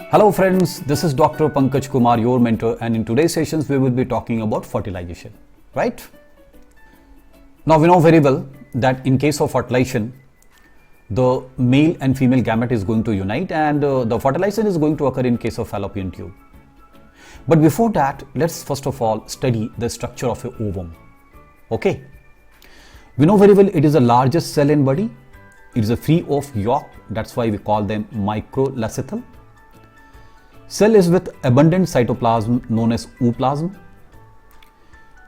Hello friends, this is Dr. Pankaj Kumar, your mentor, and in today's sessions we will be talking about fertilization, right? Now we know very well that in case of fertilization, the male and female gamete is going to unite and the fertilization is going to occur in case of fallopian tube. But before that, let's first of all study the structure of a ovum, okay? We know very well it is the largest cell in body. It is free of yolk, that's why we call them microlacethal. Cell is with abundant cytoplasm known as ooplasm.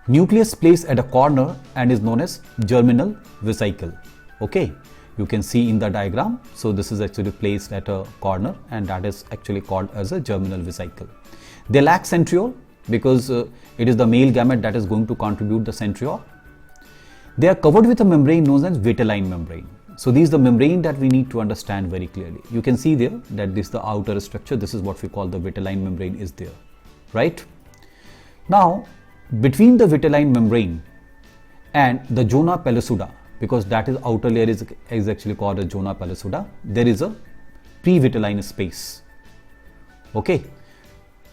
Nucleus placed at a corner and is known as germinal vesicle. Okay, you can see in the diagram. So this is actually placed at a corner and that is actually called as a germinal vesicle. They lack centriole because it is the male gamete that is going to contribute the centriole. They are covered with a membrane known as vitelline membrane. So this is the membrane that we need to understand very clearly. You can see there that this is the outer structure. This is what we call the vitelline membrane is there, right? Now, between the vitelline membrane and the zona pellucida, because that is outer layer is actually called a zona pellucida, there is a pre-vitelline space, okay?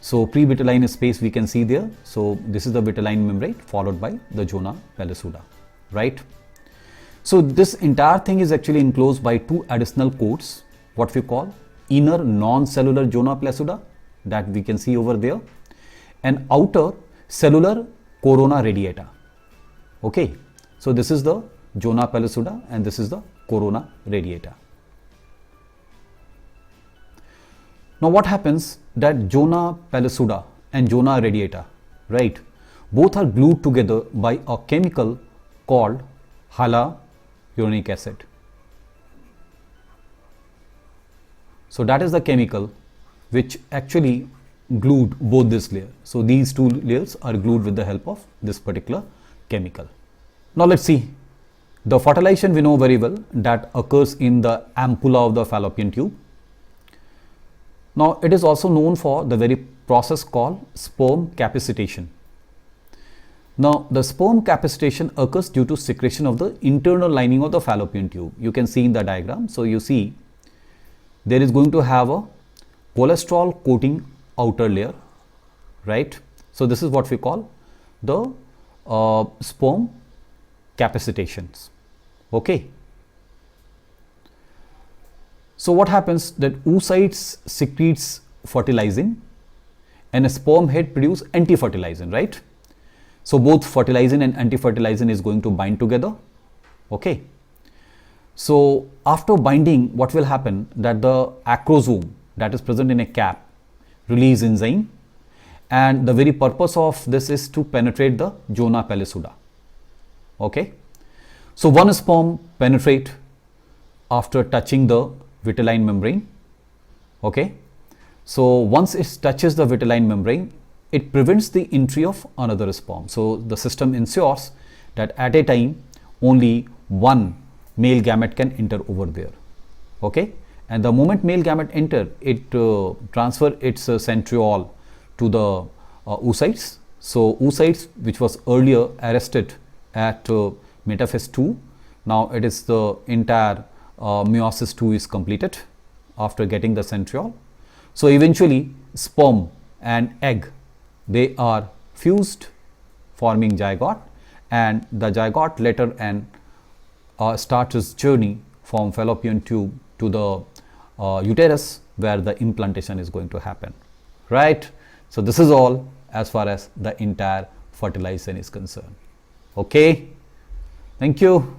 So pre-vitelline space we can see there. So this is the vitelline membrane followed by the zona pellucida, right? So this entire thing is actually enclosed by two additional coats, what we call inner non-cellular zona pellucida that we can see over there, and outer cellular corona radiata. Okay, so this is the zona pellucida and this is the corona radiata. Now what happens that zona pellucida and zona radiata, right, both are glued together by a chemical called hyaluronic acid. So that is the chemical which actually glued both this layer. So these two layers are glued with the help of this particular chemical. Now let's see. The fertilization we know very well that occurs in the ampulla of the fallopian tube. Now it is also known for the very process called sperm capacitation. Now, the sperm capacitation occurs due to secretion of the internal lining of the fallopian tube. You can see in the diagram. So, you see there is going to have a cholesterol coating outer layer, right? So, this is what we call the sperm capacitations, okay? So, what happens that oocytes secretes fertilizing and a sperm head produce anti-fertilizing, right? So both fertilizing and anti-fertilizing is going to bind together, okay? So after binding, what will happen that the acrosome that is present in a cap release enzyme, and the very purpose of this is to penetrate the zona pellucida, okay? So one sperm penetrate after touching the vitelline membrane, okay? So once it touches the vitelline membrane, it prevents the entry of another sperm. So the system ensures that at a time only one male gamete can enter over there, okay? And the moment male gamete enter, it transfer its centriole to the oocytes. So oocytes which was earlier arrested at metaphase 2, now it is the entire meiosis 2 is completed after getting the centriole. So eventually sperm and egg, they are fused forming zygote, and the zygote later and starts its journey from fallopian tube to the uterus where the implantation is going to happen, right? So this is all as far as the entire fertilization is concerned, okay? Thank you.